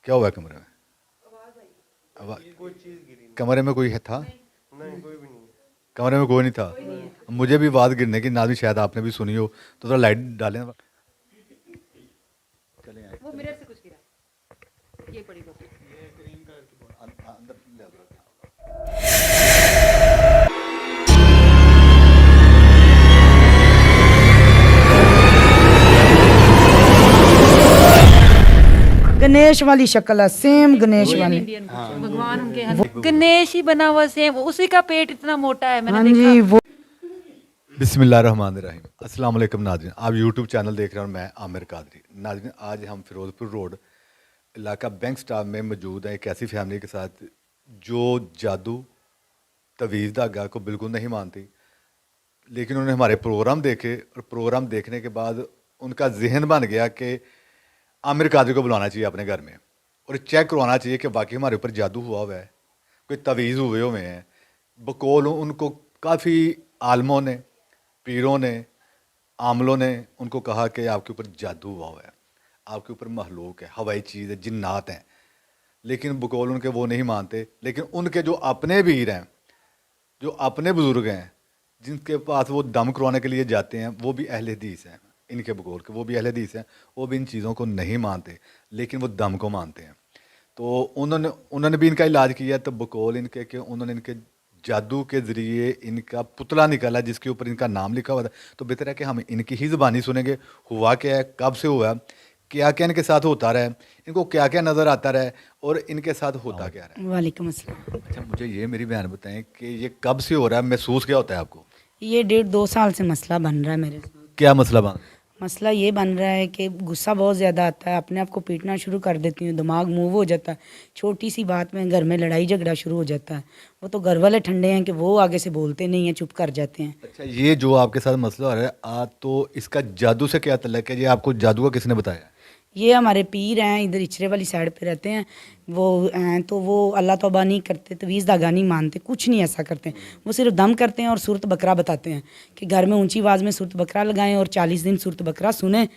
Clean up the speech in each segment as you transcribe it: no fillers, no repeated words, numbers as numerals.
क्या हुआ है कमरे में? कमरे में कोई है था? नहीं, कोई भी नहीं। कमरे में कोई नहीं था। मुझे भी आवाज़ गिरने की ना भी शायद आपने भी सुनी हो, तो थोड़ा लाइट डालें। वो मिरर से कुछ गिरा, ये पड़ी बस। गणेश वाली शक्ल है, सेम गणेश वाली। इंडियन भगवान उनके हैं, गणेश ही बना हुआ सेम, उसी का पेट इतना मोटा है, मैंने हाँ देखा। जी, वो बिस्मिल्लाहिर्रहमानिर्रहीम। अस्सलाम वालेकुम नाज़रीन, आप यूट्यूब चैनल देख रहे हैं और मैं आमिर कादरी। नाज़रीन, आज हम फिरोजपुर रोड इलाका बैंक स्टाफ में मौजूद हैं एक ऐसी फैमिली के साथ जो जादू तवीज़ धागा को बिल्कुल नहीं मानती, लेकिन उन्होंने हमारे प्रोग्राम देखे और प्रोग्राम देखने के बाद उनका जहन बन गया कि आमिर कादरी को बुलाना चाहिए अपने घर में और चेक करवाना चाहिए कि बाकी हमारे ऊपर जादू हुआ हुआ है, कोई तवीज़ हुए हैं। बकौल उनको काफ़ी आलमों ने, पीरों ने, आमलों ने उनको कहा कि आपके ऊपर जादू हुआ हुआ है, आपके ऊपर महलूक है, हवाई चीज़ है, जिन्नात हैं। लेकिन बकौल उनके वो नहीं मानते। लेकिन उनके जो अपने वीर हैं, जो अपने बुज़ुर्ग हैं, जिनके पास वो दम करवाने के लिए जाते हैं, वो भी अहले हदीस हैं। इनके बकौल के वो भी अहले हदीस हैं, वो भी इन चीज़ों को नहीं मानते, लेकिन वो दम को मानते हैं। तो उन्होंने उन्होंने भी इनका इलाज किया। तो बकौल इनके कि उन्होंने इनके जादू के ज़रिए इनका पुतला निकाला जिसके ऊपर इनका नाम लिखा हुआ था। तो बेहतर है कि हम इनकी ही ज़बानी सुनेंगे, हुआ क्या है, कब से हुआ, क्या क्या इनके साथ होता रहा है, इनको क्या क्या नज़र आता रहा है और इनके साथ होता क्या रहा है। वालेकुम अस्सलाम। अच्छा, मुझे ये मेरी बहन बताएं कि ये कब से हो रहा है, महसूस क्या होता है आपको? ये 1.5-2 साल से मसला बन रहा है मेरे साथ। क्या मसला बन? मसला ये बन रहा है कि गुस्सा बहुत ज़्यादा आता है, अपने आप को पीटना शुरू कर देती हूँ, दिमाग मूव हो जाता है, छोटी सी बात में घर में लड़ाई झगड़ा शुरू हो जाता है। वो तो घर वाले ठंडे हैं कि वो आगे से बोलते नहीं हैं, चुप कर जाते हैं। अच्छा, ये जो आपके साथ मसला हो रहा है तो इसका जादू से क्या तल्लुक है? ये आपको जादू का किसने बताया? ये हमारे पीर हैं, इधर इचरे वाली साइड पे रहते हैं। वो हैं तो वो अल्लाह तौबा नहीं करते, तवीज़ धागा नहीं मानते, कुछ नहीं ऐसा करते। वो सिर्फ दम करते हैं और सूरत बकरा बताते हैं कि घर में ऊंची आवाज़ में सूरत बकरा लगाएं और 40 दिन सूरत बकरा सुने,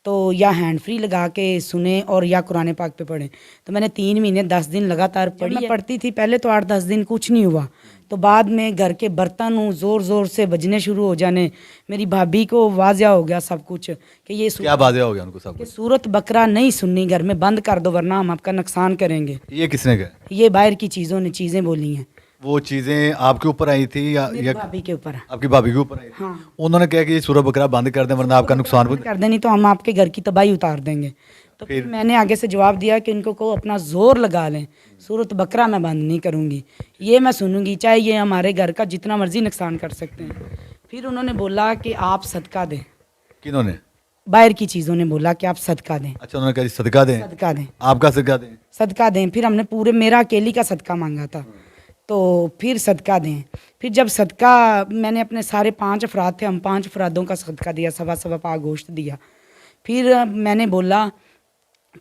तो या हैंड फ्री लगा के सुने और या कुरान पाक पे पढ़ें। तो मैंने 3 महीने 10 दिन लगातार पढ़ी। मैं पढ़ती थी पहले तो 8-10 दिन कुछ नहीं हुआ, तो बाद में घर के बर्तन ज़ोर ज़ोर से बजने शुरू हो जाने। मेरी भाभी को वाज़िया हो गया सब कुछ कि ये क्या बात हो गया उनको सब कि कुछ? सूरत बकरा नहीं सुननी, घर में बंद कर दो वरना हम आपका नुकसान करेंगे। ये किसने कहा? ये बाहर की चीज़ों ने चीज़ें बोली हैं। वो चीज़ें आपके ऊपर आई थी मेरी या भाभी के ऊपर। आपकी भाभी के ऊपर आई थी? हाँ। उन्होंने कहा कि ये सूरत बकरा बंद कर दें वरना आपका नुकसान हो। कर देनी तो हम आपके घर की तबाही उतार देंगे। तो फिर मैंने आगे से जवाब दिया कि इनको को अपना जोर लगा लें, सूरत बकरा मैं बंद नहीं करूँगी, ये मैं सुनूंगी, चाहे ये हमारे घर का जितना मर्जी नुकसान कर सकते हैं। फिर उन्होंने बोला कि आप सदका दें। किन्होंने? बाहर की चीज़ों ने बोला कि आप सदका दें। अच्छा, उन्होंने कहा सदका दें। सदका दें, आपका सदका दें? सदका दें। फिर हमने पूरे मेरा अकेली का सदका मांगा था, तो फिर सदका दें। फिर जब सदका मैंने अपने सारे 5 अफराद थे, हम 5 अफरादों का सदका दिया, सवा पा गोश्त दिया। फिर मैंने बोला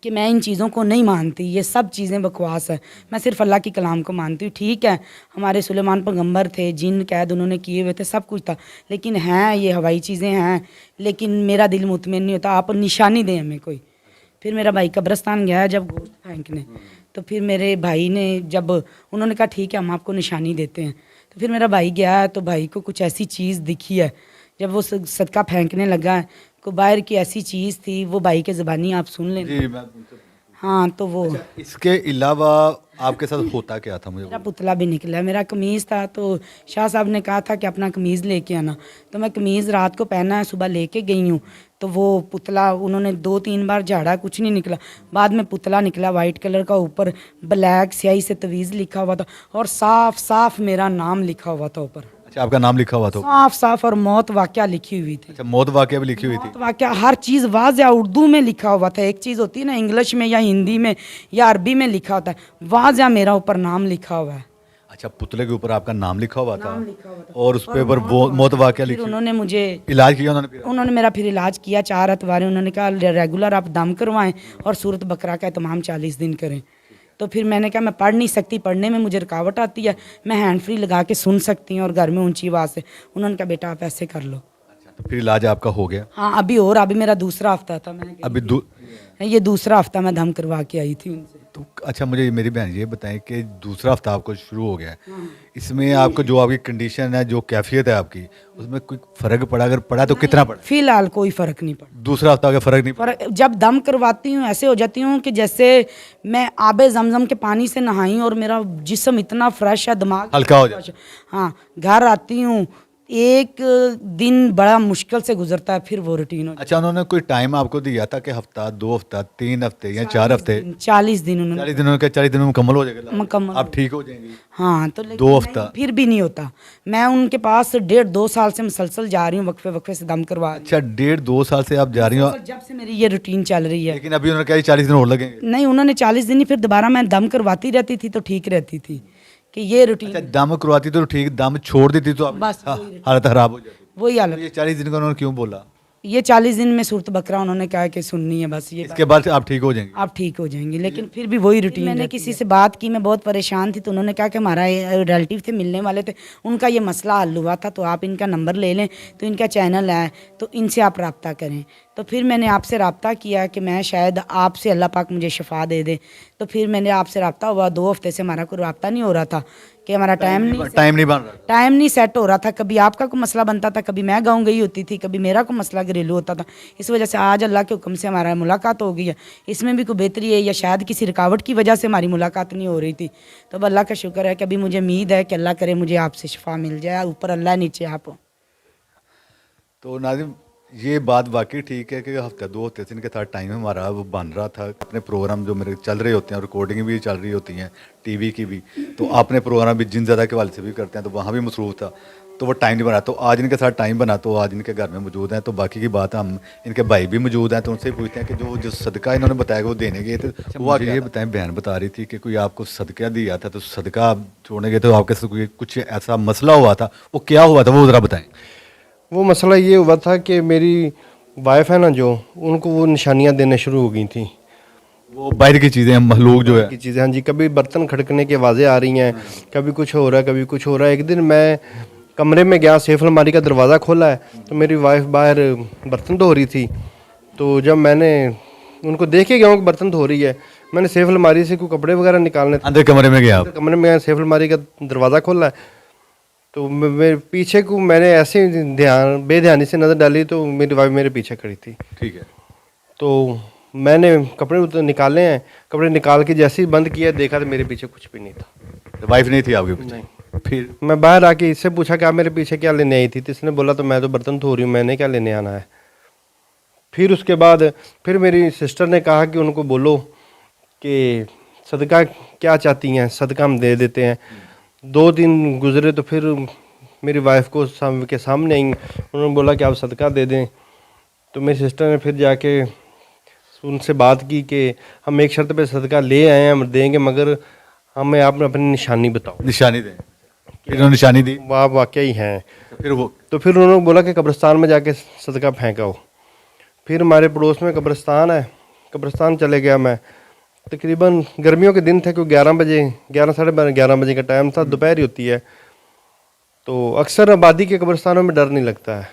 कि मैं इन चीज़ों को नहीं मानती, ये सब चीज़ें बकवास है, मैं सिर्फ अल्लाह की कलाम को मानती हूँ। ठीक है, हमारे सुलेमान पैगंबर थे, जिन कैद उन्होंने किए हुए थे, सब कुछ था, लेकिन हैं ये हवाई चीज़ें हैं, लेकिन मेरा दिल मुतमईन नहीं होता, आप निशानी दें हमें कोई। फिर मेरा भाई कब्रस्तान गया जब गोश्त फेंकने, तो फिर मेरे भाई ने जब उन्होंने कहा ठीक है हम आपको निशानी देते हैं, तो फिर मेरा भाई गया तो भाई को कुछ ऐसी चीज़ दिखी है। जब वो सदका फेंकने लगा को बाहर की ऐसी चीज़ थी, वो भाई के ज़बानी आप सुन लें। जी, मैं हाँ, तो वो इसके अलावा आपके साथ होता क्या था? मुझे मेरा पुतला भी निकला, मेरा कमीज़ था, तो शाह साहब ने कहा था कि अपना कमीज़ लेके आना, तो मैं कमीज़ रात को पहना है, सुबह लेके गई हूँ, तो वो पुतला उन्होंने 2-3 बार झाड़ा, कुछ नहीं निकला। बाद में पुतला निकला वाइट कलर का, ऊपर ब्लैक स्याही से तवीज़ लिखा हुआ था और साफ साफ मेरा नाम लिखा हुआ था ऊपर। अच्छा, आपका नाम लिखा हुआ था? साफ साफ, और मौत वाक़या लिखी हुई थी। अच्छा, मौत वाक़या भी लिखी हुई थी? मौत वाक़या हर चीज़ वाज़िया उर्दू में लिखा हुआ था। एक चीज़ होती है ना इंग्लिश में या हिंदी में या अरबी में लिखा होता है, वाज़िया मेरा ऊपर नाम लिखा हुआ है। अच्छा, पुतले के ऊपर आपका नाम लिखा हुआ था लिखा हुआ था। और उस पे ऊपर वो मौत वाक़या फिर लिखी। उन्होंने मुझे इलाज किया उन्होंने? उन्होंने मेरा फिर इलाज किया 4 अतवारें। उन्होंने कहा रेगुलर आप दम करवाएं और सूरत बकरा का तमाम 40 दिन करें। तो फिर मैंने कहा मैं पढ़ नहीं सकती, पढ़ने में मुझे रुकावट आती है, मैं हैंड फ्री लगा के सुन सकती हूँ और घर में ऊंची आवाज़ से। उन्होंने कहा बेटा आप ऐसे कर लो। अच्छा, तो फिर इलाज आपका हो गया? हाँ, अभी और अभी मेरा दूसरा हफ्ता था, मैंने अभी ये दूसरा हफ्ता मैं दम करवा के आई थी उनसे। तो अच्छा मुझे मेरी बहन ये बताएं कि दूसरा हफ्ता आपको शुरू हो गया है, इसमें आपको जो आपकी कंडीशन है, जो कैफियत है आपकी, उसमें कोई फ़र्क पड़ा? अगर पड़ा तो कितना पड़ा? फिलहाल कोई फर्क नहीं पड़ा। दूसरा हफ्ता का फ़र्क नहीं पड़ा? पर जब दम करवाती हूँ ऐसे हो जाती हूँ कि जैसे मैं आबे जमजम के पानी से नहाई और मेरा जिस्म इतना फ्रेश है, दिमाग हल्का हो जाता हाँ, घर आती हूँ, एक दिन बड़ा मुश्किल से गुजरता है, फिर वो रूटीन हो अच्छा, उन्होंने कोई टाइम आपको दिया था कि हफ्ता, 2 हफ्ता, 3 हफ्ते या 4 हफ्ते? 40 दिन उन्होंने 40 दिनों के 40 दिनों में मुकम्मल हो जाएगा? मुकम्मल आप ठीक हो जाएंगी? हाँ, तो लेकिन 2 हफ्ता? फिर भी नहीं होता। मैं उनके पास 1.5-2 साल से मुसलसल जा रही हूँ, वक्फे वक्फे से दम करवा रही अच्छा, 1.5-2 साल से आप जा रही हो, हूँ। जब से मेरी ये रूटीन चल रही है। लेकिन अभी उन्होंने कहा 40 दिन और लगेंगे? नहीं, उन्होंने 40 दिन ही, फिर दोबारा मैं दम करवाती रहती थी तो ठीक रहती थी कि ये रूटीन। अच्छा, दम करवाती तो ठीक, दम छोड़ देती तो आप बस हालत खराब हो जाती। वही तो हालत। ये 40 दिन का उन्होंने क्यों बोला? ये 40 दिन में सूरत बकरा उन्होंने कहा कि सुननी है बस, ये इसके बाद आप ठीक हो जाएंगे? आप ठीक हो जाएंगे, लेकिन फिर भी वही रूटीन। मैंने किसी से बात की, मैं बहुत परेशान थी, तो उन्होंने कहा कि हमारा रिलेटिव थे, मिलने वाले थे, उनका ये मसला हल हुआ था, तो आप इनका नंबर ले लें, तो इनका चैनल है, तो इनसे आप रब्ता करें। तो फिर मैंने आपसे रब्ता किया कि मैं शायद आपसे अल्लाह पाक मुझे शिफा दे दे। तो फिर मैंने आपसे रब्ता हुआ, 2 हफ्ते से हमारा कोई रब्ता नहीं हो रहा था कि हमारा टाइम नहीं सेट हो रहा था। कभी आपका कोई मसला बनता था, कभी मैं गाँव गई होती थी, कभी मेरा कोई मसला घरेलू होता था। इस वजह से आज अल्लाह के हुक्म से हमारा मुलाकात हो गई है। इसमें भी कोई बेहतरी है या शायद किसी रुकावट की वजह से हमारी मुलाकात नहीं हो रही थी। तो अब अल्लाह का शुक्र है कि अभी मुझे उम्मीद है कि अल्लाह करे मुझे आपसे शिफा मिल जाए, ऊपर अल्लाह नीचे आप हो। तो नाज़िम, ये बात वाकई ठीक है कि हफ्ते 2 हफ्ते से इनके साथ टाइम हमारा वो बन रहा था। अपने प्रोग्राम जो मेरे चल रहे होते हैं, रिकॉर्डिंग भी चल रही होती हैं, टीवी की भी, तो आपने प्रोग्राम भी जिन ज़्यादा के वाले से भी करते हैं, तो वहाँ भी मसरूफ़ था, तो वो टाइम नहीं बना। तो आज इनके साथ टाइम बना, तो आज इनके घर में मौजूद हैं। तो बाकी की बात हम, इनके भाई भी मौजूद हैं, तो उनसे पूछते हैं कि जो सदका इन्होंने बताया कि वो देने गए थे, वो आगे ये बताएं। बहन बता रही थी कि कोई आपको सदका दिया था, तो सदका आप छोड़ने गए, तो आपके साथ कोई कुछ ऐसा मसला हुआ था, वो क्या हुआ था, वो ज़रा बताएं। वो मसला ये हुआ था कि मेरी वाइफ है ना, जो उनको वो निशानियां देने शुरू हो गई थी, वो बाहर की चीज़ें, महलूक जो है की चीज़ें। हाँ जी, कभी बर्तन खड़कने की आवाज़ें आ रही हैं, कभी कुछ हो रहा है, कभी कुछ हो रहा है। एक दिन मैं कमरे में गया, सेफ अलमारी का दरवाज़ा खोला है, तो मेरी वाइफ बाहर बर्तन धो रही थी। तो जब मैंने उनको देख के गया हूँ कि बर्तन धो रही है, मैंने सेफ अलमारी से कोई कपड़े वगैरह निकालने, अंदर कमरे में गया आप? कमरे में गया, सेफ अलमारी का दरवाज़ा खोला है, तो मेरे पीछे को मैंने ऐसे बेध्यानी से नज़र डाली, तो मेरी वाइफ मेरे पीछे खड़ी थी। ठीक है। तो मैंने कपड़े निकाले हैं, कपड़े निकाल के जैसे ही बंद किया, देखा तो मेरे पीछे कुछ भी नहीं था। तो वाइफ नहीं थी आपके पीछे? फिर मैं बाहर आके इससे पूछा कि आप मेरे पीछे क्या लेने आई थी, तो इसने बोला तो मैं तो बर्तन धो रही हूँ, मैंने क्या लेने आना है। फिर उसके बाद फिर मेरी सिस्टर ने कहा कि उनको बोलो कि सदका क्या चाहती हैं, सदका हम दे देते हैं। 2 दिन गुजरे तो फिर मेरी वाइफ को के सामने आई, उन्होंने बोला कि आप सदका दे दें। तो मेरी सिस्टर ने फिर जाके उनसे बात की कि हम एक शर्त पे सदका ले आए हैं, हम देंगे, मगर हमें आप अपनी निशानी बताओ। निशानी दें? फिर उन्होंने निशानी दी? वाह, वाकई हैं। फिर वो तो फिर उन्होंने बोला कि कब्रिस्तान में जाके सदका फेंकाओ। फिर हमारे पड़ोस में कब्रिस्तान है, कब्रिस्तान चले गया मैं। तकरीबन गर्मियों के दिन थे, कोई 11 बजे, 11 साढ़े 11 बजे का टाइम था, दोपहर ही होती है। तो अक्सर आबादी के कब्रिस्तानों में डर नहीं लगता है।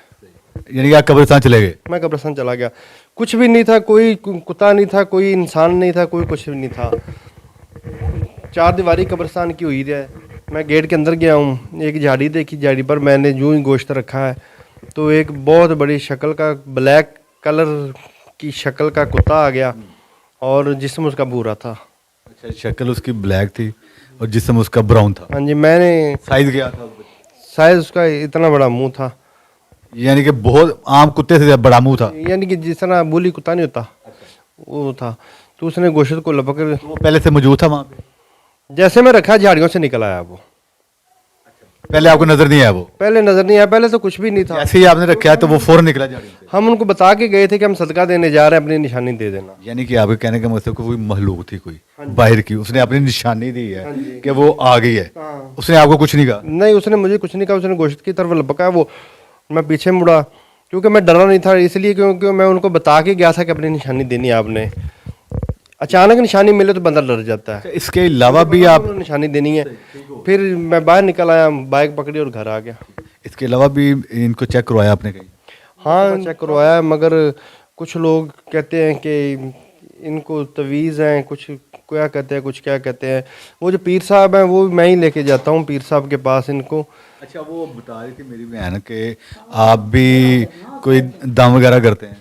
यानी कि आप कब्रिस्तान चले गए? मैं कब्रिस्तान चला गया, कुछ भी नहीं था, कोई कुत्ता नहीं था, कोई इंसान नहीं था, कोई कुछ भी नहीं था। 4 दीवारी कब्रिस्तान की हुई है। मैं गेट के अंदर गया हूँ, एक झाड़ी देखी, झाड़ी पर मैंने यूँ ही गोश्त रखा है, तो एक बहुत बड़ी शक्ल का, ब्लैक कलर की शक्ल का कुत्ता आ गया और जिस्म उसका भूरा था। अच्छा, शक्ल उसकी ब्लैक थी और जिस्म उसका ब्राउन था? हाँ जी। मैंने साइज क्या था? साइज उसका इतना बड़ा मुंह था, यानी कि बहुत आम कुत्ते से बड़ा मुंह था? यानी कि जिस तरह बूली कुत्ता नहीं होता, वो था। तो उसने गोश्त को लपक कर, वो पहले से मौजूद था वहाँ पे? जैसे मैं रखा, झाड़ियों से निकल आया वो। पहले आपको नजर नहीं आया वो? पहले नजर नहीं आया, पहले तो कुछ भी नहीं था। ऐसे ही आपने रखा है तो वो फौरन निकला झाड़ियों से? हम उनको बता के गए थे कि हम सदका देने जा रहे हैं, अपनी निशानी दे देना। यानी कि आपके कहने का मतलब कोई महलूक थी, कोई बाहर की, उसने अपनी निशानी दी है कि वो आ गई है। उसने आपको कुछ नहीं कहा? नहीं, उसने मुझे कुछ नहीं कहा। उसने गोश्त की तरफ लपका, वो मैं पीछे मुड़ा, क्योंकि मैं डरा नहीं था, इसलिए क्योंकि मैं उनको बता के गया था कि अपनी निशानी देनी है आपने। अचानक निशानी मिले तो बंदा डर जाता है। इसके अलावा भी आप निशानी देनी है। फिर मैं बाहर निकल आया, बाइक पकड़ी और घर आ गया। इसके अलावा भी इनको चेक करवाया आपने कहीं? हाँ, चेक करवाया, मगर कुछ लोग कहते हैं कि इनको तवीज़ हैं, कुछ क्या कहते हैं, कुछ क्या कहते हैं। वो जो पीर साहब हैं वो मैं ही लेके जाता हूँ पीर साहब के पास इनको। अच्छा, वो बता रही थी मेरी बहन कि आप भी कोई दम वगैरह करते हैं?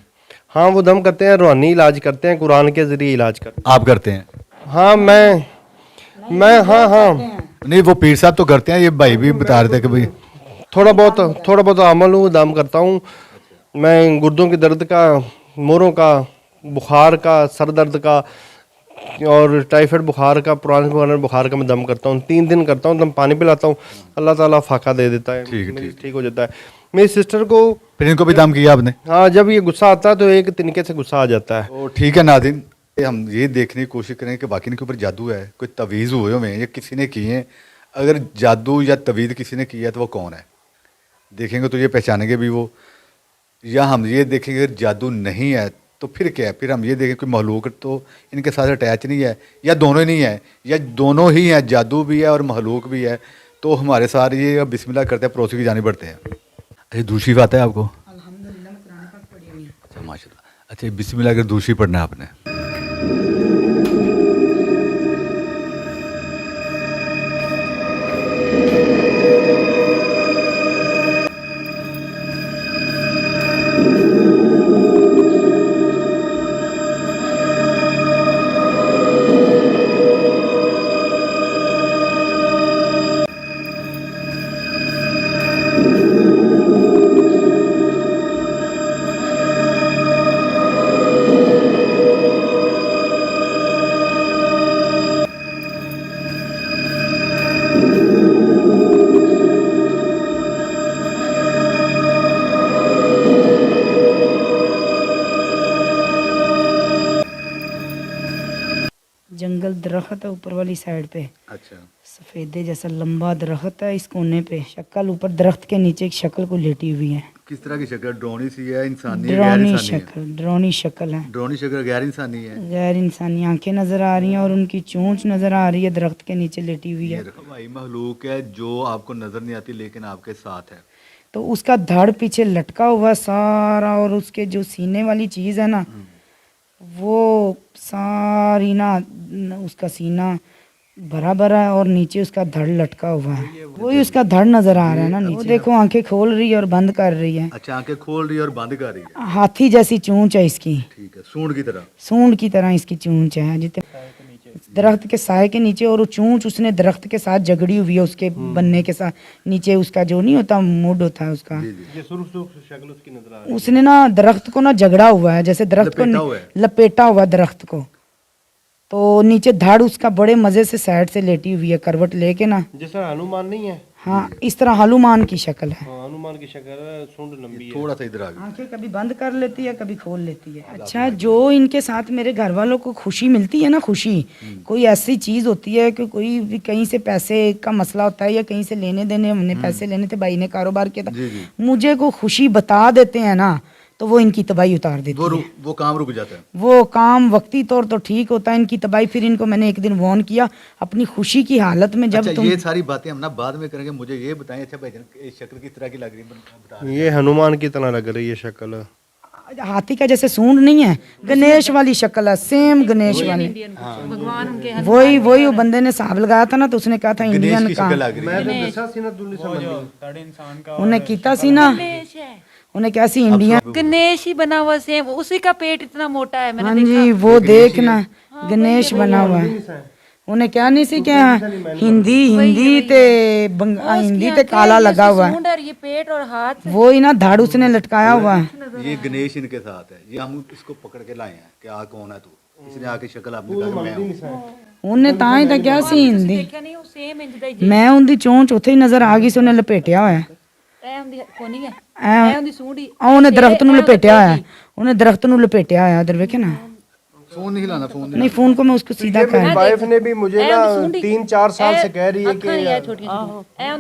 हाँ वो दम करते हैं, रूहानी इलाज करते हैं, कुरान के ज़रिए इलाज करते आप करते हैं? हैं। हाँ मैं हाँ नहीं, वो पीर साहब तो करते हैं, ये भाई भी बता रहे थे कि भाई थोड़ा बहुत अमल हूँ, दम करता हूँ मैं। गुर्दों के दर्द का, मोरों का, बुखार का, सर दर्द का और टाइफाइड बुखार का, पुराने बुखार का मैं दम करता हूँ। 3 दिन करता हूँ दम, पानी पिलाता हूँ, अल्लाह ताला फाका दे देता है, ठीक है, मेरी ठीक ठीक हो जाता है। मेरी सिस्टर को, फिर इनको भी दम किया आपने? हाँ जब ये गुस्सा आता है तो एक तिनके से गुस्सा आ जाता है। तो ठीक है नादिन, हम ये देखने की कोशिश करें कि बाकी इनके ऊपर जादू है, कोई तवीज़ हुए हुए हैं या किसी ने किए हैं। अगर जादू या तवीज़ किसी ने किया है तो वो कौन है, देखेंगे तो ये पहचानेंगे भी वो, या हम ये देखेंगे अगर जादू नहीं है तो फिर क्या है, फिर हम ये देखें कोई महलूक तो इनके साथ अटैच नहीं है, या दोनों ही नहीं है, या दोनों ही हैं, जादू भी है और महलूक भी है। तो हमारे साथ ये बिस्मिल्लाह करते हैं, पड़ोसी की जानी बढ़ते हैं। अच्छा, दूसरी बात है आपको? अल्हम्दुलिल्लाह मैं कुरान पाक पढ़ी हुई हूँ। अच्छा माशाल्लाह। अच्छा, बिस्मिल्लाह अगर दूसरी पढ़ना है आपने? जंगल दरख्त है ऊपर वाली साइड पे, अच्छा, सफेदे जैसा लंबा दरख्त है। इस कोने पे शक्ल, ऊपर दरख्त के नीचे एक शक्ल को लेटी हुई है। किस तरह की शक्ल? ड्रोनी सी है, इंसानी है, गैर ड्रोनी इंसानी है? शक्ल, ड्रोनी शक्ल है, ड्रोनी शक्ल गैर इंसानी है। गैर इंसानी आंखें नजर आ रही हैं और उनकी चोंच नजर आ रही है, दरख्त के नीचे लेटी हुई ये है। देखो भाई, महलूक है जो आपको नजर नहीं आती लेकिन आपके साथ है। तो उसका धड़ पीछे लटका हुआ सारा, और उसके जो सीने वाली चीज है ना, वो सारी ना उसका सीना भरा भरा है और नीचे उसका धड़ लटका हुआ है। वही उसका धड़ नजर आ रहा है ना नीचे। वो देखो आंखें खोल रही है और बंद कर रही है। अच्छा, आंखें खोल रही है और बंद कर रही है। हाथी जैसी चोंच है इसकी, ठीक है, सूंड की तरह। सूंड की तरह इसकी चोंच है, जितने दरख्त के साए के नीचे। और वो चोंच उसने दरख्त के साथ जगड़ी हुई है, उसके बनने के साथ। नीचे उसका जो नहीं होता मुड होता है उसका, ये सुर्ख शक्ल उसकी नजर आ रही उसने ना दरख्त को ना झगड़ा हुआ है, जैसे दरख्त लपेटा को हुआ है। लपेटा हुआ दरख्त को। तो नीचे धड़ उसका बड़े मजे से साइड से लेटी हुई है, करवट लेके ना। है। जैसा हनुमान नहीं है, हाँ, इस तरह हनुमान की शक्ल है। हाँ हनुमान की शक्ल है, सूंड लंबी है। थोड़ा सा इधर आ गया। आंखें कभी बंद कर लेती है, कभी खोल लेती है। अच्छा, जो इनके साथ मेरे घर वालों को खुशी मिलती है ना, खुशी कोई ऐसी चीज होती है कि कोई भी कहीं से पैसे का मसला होता है या कहीं से लेने देने, हमने पैसे लेने थे, भाई ने कारोबार किया था, मुझे को खुशी बता देते हैं ना, तो वो इनकी तबाही उतार देती है। वो काम रुक जाता है। वो काम वक्ती तौर तो ठीक होता है, इनकी तबाही फिर इनको मैंने एक दिन वार्न किया अपनी खुशी की हालत में। जब अच्छा, तुम ये सारी बातें हम ना बाद में करेंगे, मुझे ये बताएं। अच्छा भाईजान, ये शक्ल किस तरह की लग रही है, बता रहे ये हनुमान की तरह लग रही है शक्ल। हाथी का जैसे सूंड नहीं है, गणेश वाली शक्ल है, सेम गणेश वाली। भगवान उनके वही वही वो बंदे ने साहब लगाया था ना, तो उसने कहा था गणेश इंडियन की का। शक्ल लग रही है। मैं तो दसा सी ना दुल्ली समझ उन्हें कीता सी ना, गणेश है, उन्हें क्या सी इंडियन। गणेश ही बना हुआ सेम, उसी का पेट इतना मोटा है, हाँ मैंने देखा। जी, वो देखना गणेश बना हुआ है। उन्हें क्या नहीं सी क्या हिंदी हिंदी ते हिंदी ते काला लगा हुआ है। सूंड और ये पेट और हाथ। वो ही ना धाड़ उसने लटकाया हुआ है। ये गणेश इनके साथ है, ये हम इसको पकड़ के लाए हैं कि आ कौन है तू। इसने आके शक्ल आपने कहा मैं हूं। उन्हें ताई तक क्या सी हिंदी। देखा नहीं, वो सेम इंज ਦਾ मैं उनकी चोंच ਉੱਥੇ ਹੀ ਨਜ਼ਰ ਆ ਗਈ ਸੀ, ਉਹਨੇ ਲਪੇਟਿਆ ਹੋਇਆ ਐ ਹੁੰਦੀ ਕੋਨੀ ਹੈ, ਐ ਐ ਹੁੰਦੀ ਸੂੰਡੀ। ਉਹਨੇ ਦਰਖਤ ਨੂੰ ਲਪੇਟਿਆ ਹੋਇਆ, ਉਹਨੇ ਦਰਖਤ ਨੂੰ ਲਪੇਟਿਆ ਹੋਇਆ। उधर देखे ना, फोन नहीं हिलाना, फोन नहीं फोन को मैं उसको सीधा कर। मेरी वाइफ ने भी मुझे ना 3-4 साल से कह रही है कि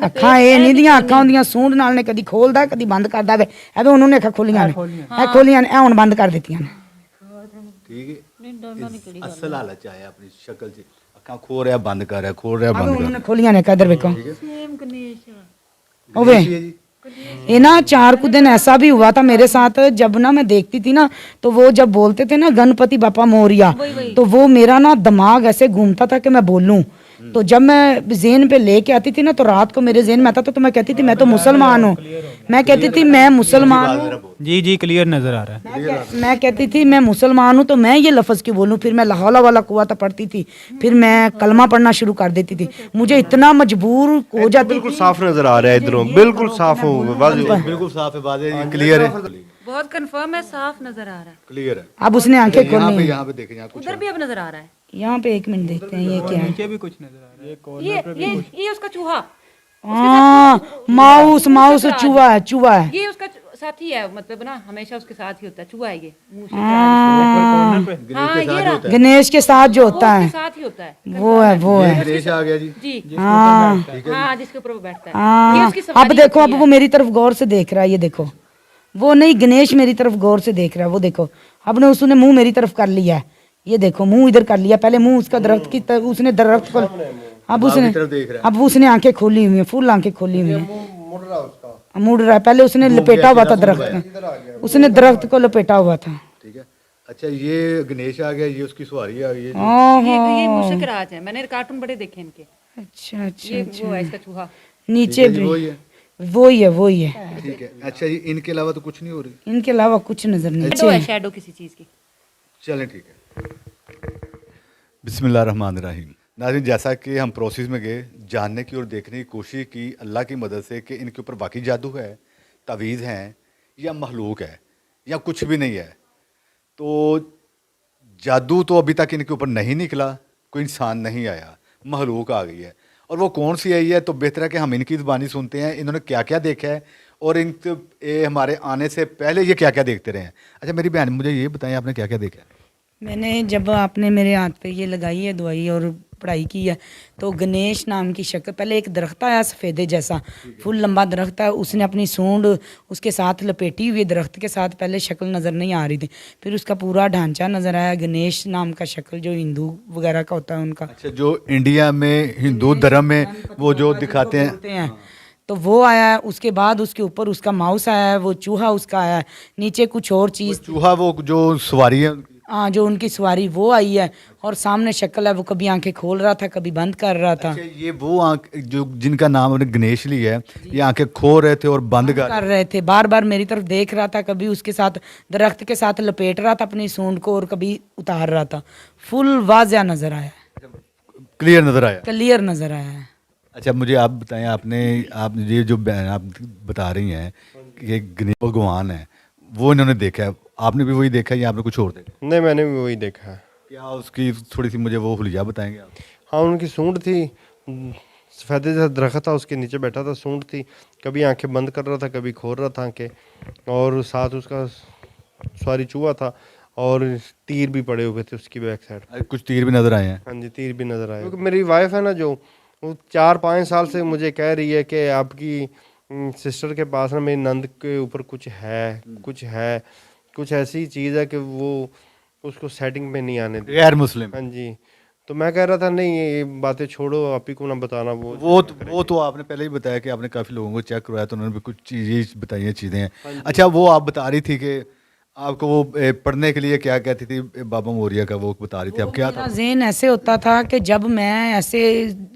ਅੱਖਾਂ ਇਹ ਨਹੀਂ ਦੀਆਂ, ਅੱਖਾਂ ਹੁੰਦੀਆਂ ਸੂੰਡ ਨਾਲ ਨੇ, ਕਦੀ ਖੋਲਦਾ ਕਦੀ ਬੰਦ ਕਰਦਾ ਵੇ। ਐਵੇਂ ਉਹਨਾਂ ਨੇ ਅੱਖਾਂ ਖੋਲੀਆਂ ਨੇ, ਇਹ ਖੋਲੀਆਂ ਨੇ, ਇਹ ਹੁਣ ਬੰਦ ਕਰ ਦਿੱਤੀਆਂ ਨੇ। ठीक है, असल हालत च आया अपनी शक्ल च, अखा खोल रहा बंद कर रहा, खोल रहा अब बंद कर उन्होंने खोलियां ने, इधर देखो सेम गणेश। ओवे गणेश ही है जी। ये ना 4 कुछ दिन ऐसा भी हुआ था मेरे साथ, जब ना मैं देखती थी ना तो वो जब बोलते थे ना गणपति बापा मोरिया, तो वो मेरा ना दिमाग ऐसे घूमता था कि मैं बोलूं। तो जब मैं जेन पे लेके आती थी ना तो रात को मेरे जेन में आता था, तो मैं कहती थी मैं तो मुसलमान हूँ, मैं कहती थी मैं मुसलमान हूँ, जी जी क्लियर नज़र आ रहा है। मैं कहती थी मैं मुसलमान हूँ तो मैं ये लफ्ज़ क्यों बोलूँ। फिर मैं ला हौला वाला कुव्वत पढ़ती थी, फिर मैं कलमा पढ़ना शुरू कर देती थी, मुझे इतना मजबूर हो जाती बिल्कुल साफ नजर आ रहा है इधरों, बिल्कुल साफ हो वाज़ेह। बिल्कुल साफ है, बात है, क्लियर है, बहुत कंफर्म है, साफ नजर आ रहा है। क्लियर है। अब उसने आंखें खोली, यहाँ पे देखें, यहाँ कुछ उधर भी अब नजर आ रहा है। यहाँ पे 1 मिनट देखते हैं ये क्या है। नीचे भी कुछ नजर आ रहा है। ये उसका चूहा, हाँ माउस, माउस चूहा है, चूहा है। ये उसका साथी है, मतलब ना हमेशा उसके साथ ही होता है, चूहा है ये मुंह से हाँ, हाँ ये रहा, गणेश के साथ जो होता उसके है साथ ही होता है। वो है, वो है। गणेश आ गया जी। जी हाँ हाँ, जिसके ऊपर वो बैठता है। ये हाँ, उसकी अब सवारी देखो, होती अब है। वो मेरी तरफ गौर से देख रहा है, ये देखो, वो नहीं गणेश मेरी तरफ गौर से देख रहा है, वो देखो, अब ने उसने मुंह मेरी तरफ कर लिया है, ये देखो मुंह इधर कर लिया, पहले मुंह उसका दरख्त की तरफ, उसने दरख्त को, अब उसने, तरफ देख रहा अब उसने आंखें खोली हुई है, फुल आंखें खोली हुई है, मुड़ रहा उसका। मुड़ रहा है, पहले उसने लपेटा हुआ था दरख्त में, उसने दरख्त को लपेटा हुआ था। ठीक है। अच्छा, ये गणेश आ गया, ये उसकी सवारी आ गई है। ये मुश्किल राज है, मैंने कार्टून बड़े देखे इनके। अच्छा अच्छा ये अच्छा, वो है इसका चूहा। नीचे भी वही है। वही है, वही है, ठीक है। अच्छा, ये इनके अलावा तो कुछ नहीं हो रही। इनके अलावा कुछ नजर नहीं। शैडो है, शैडो किसी चीज की। चलें, ठीक है। बिस्मिल्लाहिर्रहमानिर्रहीम। नाज़रीन, जैसा कि हम प्रोसेस में गए, जानने की और देखने की कोशिश की अल्लाह की मदद से कि इनके ऊपर वाकई जादू है, तावीज़ हैं, या मखलूक है, या कुछ भी नहीं है। तो जादू तो अभी तक इनके ऊपर नहीं निकला, कोई इंसान नहीं आया, मखलूक आ गई है। और वो कौन सी आई है, तो बेहतर है कि हम इनकी ज़बानी सुनते हैं, इन्होंने क्या क्या देखा है और हमारे आने से पहले ये क्या क्या देखते रहे हैं। अच्छा मेरी बहन, मुझे ये बताएं, आपने क्या क्या देखा है? मैंने जब आपने मेरे हाथ पे ये लगाई है दवाई और पढ़ाई की है, तो गणेश नाम की शक्ल, पहले एक दरख्त आया सफ़ेदे जैसा, फुल लंबा दरख्त है, उसने अपनी सूंड उसके साथ लपेटी हुई दरख्त के साथ, पहले शक्ल नज़र नहीं आ रही थी, फिर उसका पूरा ढांचा नज़र आया, गणेश नाम का शक्ल जो हिंदू वगैरह का होता है उनका। अच्छा, जो इंडिया में हिंदू धर्म में वो जो दिखाते हैं, तो वो आया है, उसके बाद उसके ऊपर उसका माउस आया है, वो चूहा उसका आया है, नीचे कुछ और चीज़, चूहा वो जो सवारी है उनकी। हाँ जो उनकी सवारी वो आई है, और सामने शक्ल है, वो कभी आंखें खोल रहा था कभी बंद कर रहा था। अच्छा, ये वो आंख जो जिनका नाम उन्होंने गणेश लिया है, ये आंखें खोल रहे थे और बंद कर रहे थे, बार बार मेरी तरफ देख रहा था, कभी उसके साथ दरख्त के साथ लपेट रहा था अपनी सूंड को और कभी उतार रहा था, फुल वाज़िया नजर आया, क्लियर नजर आया। क्लियर नजर आया है। अच्छा मुझे आप बताएं, आप ये जो बहन आप बता रही हैं कि ये गणेश भगवान है, वो इन्होंने देखा है, आपने भी वही देखा है या आपने कुछ और देखा? नहीं, मैंने भी वही देखा है। क्या उसकी थोड़ी सी मुझे वो हुलिया बताएंगे आप? हाँ, उनकी सूंड थी, सफ़ेदे जैसा दरख्त था, उसके नीचे बैठा था, सूंड थी, कभी आंखें बंद कर रहा था कभी खोल रहा था आंखें, और साथ उसका सवारी चूहा था, और तीर भी पड़े हुए थे उसकी बैक साइड। कुछ तीर भी नजर आए हैं। हाँ जी, तीर भी नजर आए। क्योंकि मेरी वाइफ है ना, जो वो 4-5 साल से मुझे कह रही है कि आपकी सिस्टर के पास ना मेरी नंद के ऊपर कुछ है, कुछ ऐसी चीज़ है कि वो उसको सेटिंग पे नहीं आने दी। गैर मुस्लिम। हाँ जी, तो मैं कह रहा था नहीं ये बातें छोड़ो, आप ही को ना बताना। वो तो आपने पहले ही बताया कि आपने काफ़ी लोगों को चेक करवाया, तो उन्होंने भी कुछ चीज़ें बताई हैं, चीज़ें हैं। अच्छा, वो आप बता रही थी कि आपको वो पढ़ने के लिए क्या कहती थी, बाबा मोरिया का वो बता रही थी, अब क्या था? मेरा ज़हन ऐसे होता था कि जब मैं ऐसे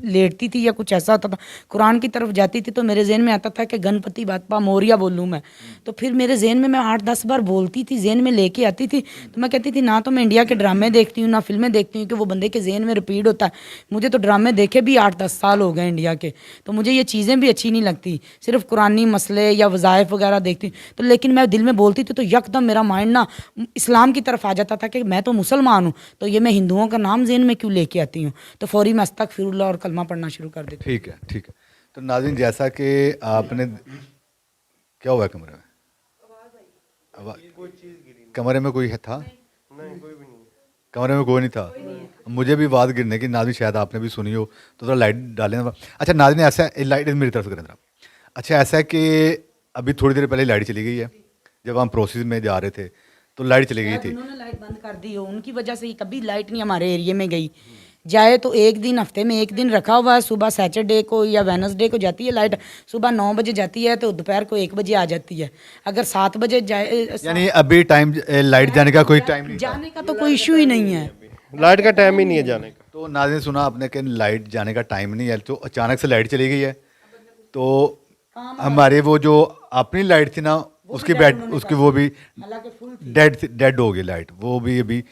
लेटती थी या कुछ ऐसा होता था, कुरान की तरफ जाती थी, तो मेरे ज़हन में आता था कि गणपति बापा मोरिया बोलूँ मैं, तो फिर मेरे ज़हन में मैं 8-10 बार बोलती थी, ज़हन में लेके आती थी, तो मैं कहती थी ना तो मैं इंडिया के ड्रामे देखती हूँ ना फिल्में देखती हूँ कि वो बंदे के ज़हन में रिपीट होता है। मुझे तो ड्रामे देखे भी 8-10 साल हो गए इंडिया के, तो मुझे ये चीज़ें भी अच्छी नहीं लगती, सिर्फ कुरानी मसले या वज़ाइफ वगैरह देखती हूँ, तो लेकिन मैं दिल में बोलती थी तो यकदम मेरा माइंड ना इस्लाम की तरफ आ जाता था कि मैं तो मुसलमान हूँ, तो ये मैं हिंदुओं का नाम ज़हन में क्यों लेके आती हूँ, तो फौरी मैं अस्तगफिरुल्लाह और कलमा पढ़ना शुरू कर देती। ठीक है, ठीक है। तो नाज़रीन, जैसा कि आपने क्या हुआ कमरे में? कमरे में कोई था? नहीं, कोई भी नहीं। कमरे में कोई नहीं था। मुझे भी आवाज़ गिरने की, नाज़रीन शायद आपने भी सुनी हो, तो थोड़ा लाइट डालें। अच्छा नाज़रीन, ऐसा लाइट मेरी तरफ करें जरा। अच्छा, ऐसा है कि अभी थोड़ी देर पहले लाइट चली गई है, जब हम प्रोसेस में जा रहे थे तो लाइट चली गई थी। उन्होंने लाइट बंद कर दी हो, उनकी वजह से कभी लाइट नहीं हमारे एरिया में गई, जाए तो एक दिन हफ्ते में एक दिन रखा हुआ है, सुबह सैटरडे को या वेनसडे को जाती है लाइट, सुबह 9 बजे जाती है तो दोपहर को 1 बजे आ जाती है। अगर 7 बजे जाए यानी अभी टाइम लाइट जाने का कोई टाइम नहीं था। जाने का तो कोई इशू ही नहीं है। लाइट का टाइम ही नहीं है जाने का। तो नाज़रीन सुना आपने कि लाइट जाने का टाइम नहीं है, तो अचानक से लाइट चली गई है। तो हमारे वो जो अपनी लाइट थी ना, उसकी उसकी वो भी डेड हो गई लाइट, वो भी अभी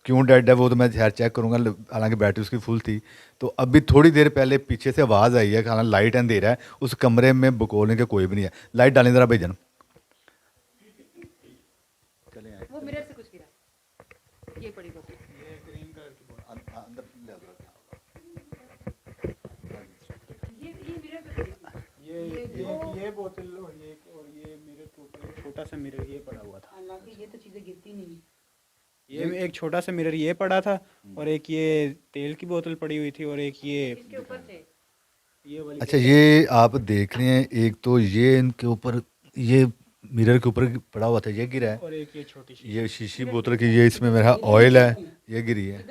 क्यों डेड है वो तो मैं खैर चेक करूंगा, हालांकि बैटरी उसकी फुल थी। तो अभी थोड़ी देर पहले पीछे से आवाज़ आई है, हालांकि लाइट अंधेरा है, उस कमरे में बकोलने के कोई भी नहीं है। लाइट डालें ज़रा भाईजान। वो मिरर से कुछ गिरा, ये पड़ी बोतल। ये बोतल और ये मिरर के ऊपर एक छोटा सा मिरर ये पड़ा हुआ था। हालांकि ये तो चीजें गिरती नहीं। ये एक छोटा सा मिरर ये पड़ा था और एक ये तेल की बोतल पड़ी हुई थी और एक इसके ऊपर थे। ये वाली। अच्छा, ये आप देख रहे हैं, एक तो ये इनके ऊपर ये मिरर के ऊपर पड़ा हुआ था, ये गिरा है। और एक ये छोटी सी ये शीशी बोतल की, ये इसमें मेरा ऑयल है, ये गिरी है।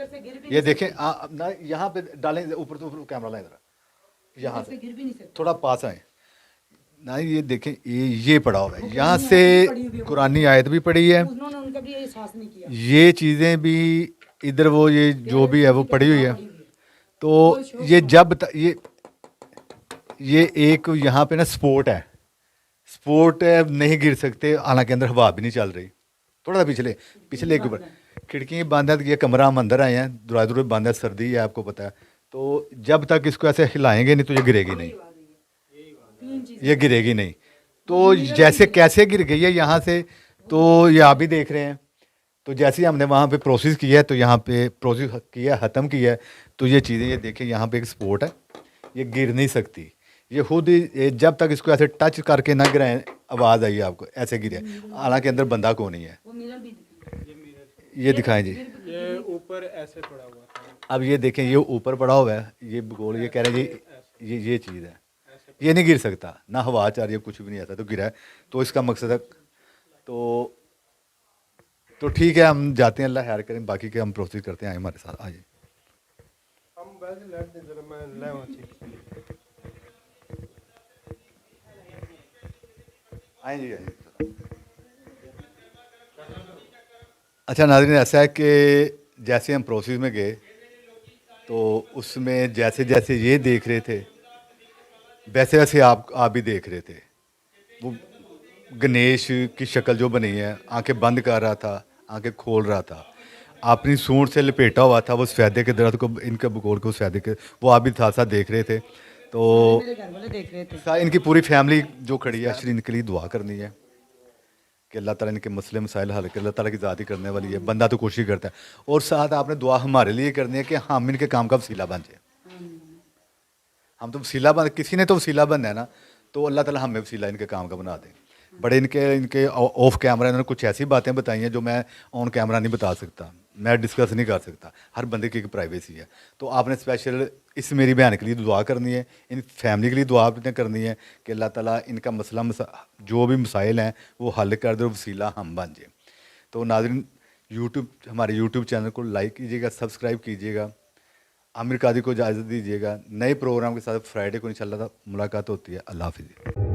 ये देखें ना, यहाँ पे डालें ऊपर, तो ऊपर कैमरा लाएं ज़रा, यहाँ से गिर भी नहीं सकती। थोड़ा पास आए ना। ये देखें, ये पड़ा हुआ है, यहाँ से कुरानी आयत भी पड़ी है, उन्होंने उनका भी एहसास नहीं किया। ये चीज़ें भी इधर, वो ये जो भी है वो पड़ी हुई है। तो ये जब ये एक यहाँ पे ना स्पोर्ट है, स्पोर्ट नहीं गिर सकते, हालांकि अंदर हवा भी नहीं चल रही। थोड़ा सा पिछले पिछले के ऊपर खिड़की बंद है, ये कमरा हम अंदर आए हैं, दरवाजे बंद है, सर्दी है आपको पता है। तो जब तक इसको ऐसे हिलाएंगे नहीं तो ये गिरेगी नहीं, ये गिरेगी नहीं। तो जैसे कैसे गिर गई है यहाँ से, तो ये आप भी देख रहे हैं। तो जैसे ही हमने वहाँ पे प्रोसेस किया है, तो यहाँ पे प्रोसेस किया, ख़त्म किया है, तो ये चीज़ें, ये देखें यहाँ पे एक स्पोर्ट है, ये गिर नहीं सकती। ये खुद ही जब तक इसको ऐसे टच करके ना गिराएं, आवाज़ आई आपको, ऐसे गिरे, हालांकि अंदर बंदा को नहीं है। ये दिखाएं जी, ये ऊपर ऐसे पड़ा हुआ था। अब ये देखें, ये ऊपर पड़ा हुआ है, ये गोल, ये कह रहे हैं ये चीज़ है, ये नहीं गिर सकता, ना हवा चाह रही है, कुछ भी नहीं आता तो गिरा है। तो इसका मकसद है, तो ठीक है, हम जाते हैं, अल्लाह खैर करें, बाकी के हम प्रोसेस करते हैं। आए हमारे साथ, आइए। हम वैसे लाइट दे जरा, मैं ले आऊं चीज। आए जी, आइए। अच्छा नाज़रीन, ऐसा है कि जैसे हम प्रोसेस में गए, तो उसमें जैसे जैसे ये देख रहे थे, वैसे वैसे आप भी देख रहे थे। वो गणेश की शक्ल जो बनी है, आंखें बंद कर रहा था, आंखें खोल रहा था, अपनी सूंड से लपेटा हुआ था वो सफ़ेदे के दरख्त को, इनके बकोल को सफ़ेदे के, वो आप भी साथ साथ देख रहे थे। तो मेरे घर वाले देख रहे थे। इनकी पूरी फैमिली जो खड़ी है, एक्चुअली इनके लिए दुआ करनी है कि अल्लाह ताला इनके मसले मसाइल हल करे। अल्लाह ताला की ज़ात ही करने वाली है, बंदा तो कोशिश करता है। और साथ आपने दुआ हमारे लिए करनी है कि हम इनके काम का वसीला बन जाए। हम तो वसीला बन, किसी ने तो वसीला बनना है ना, तो अल्लाह ताला हमें वसीला इनके काम का बना दें। बड़े इनके ऑफ कैमरा इन्होंने कुछ ऐसी बातें बताई हैं जो मैं ऑन कैमरा नहीं बता सकता, मैं डिस्कस नहीं कर सकता। हर बंदे की एक प्राइवेसी है। तो आपने स्पेशल इस मेरी बहन के लिए दुआ करनी है, इन फैमिली के लिए दुआ आपने करनी है कि अल्लाह ताला इनका मसला जो भी मसाइल हैं वो हल कर दे, वसीला हम बन जाए। तो नाज़रीन, हमारे यूट्यूब चैनल को लाइक कीजिएगा, सब्सक्राइब कीजिएगा। आमिर कादरी को इजाज़त दीजिएगा। नए प्रोग्राम के साथ फ्राइडे को इंशाल्लाह मुलाकात होती है। अल्लाह हाफ़िज़।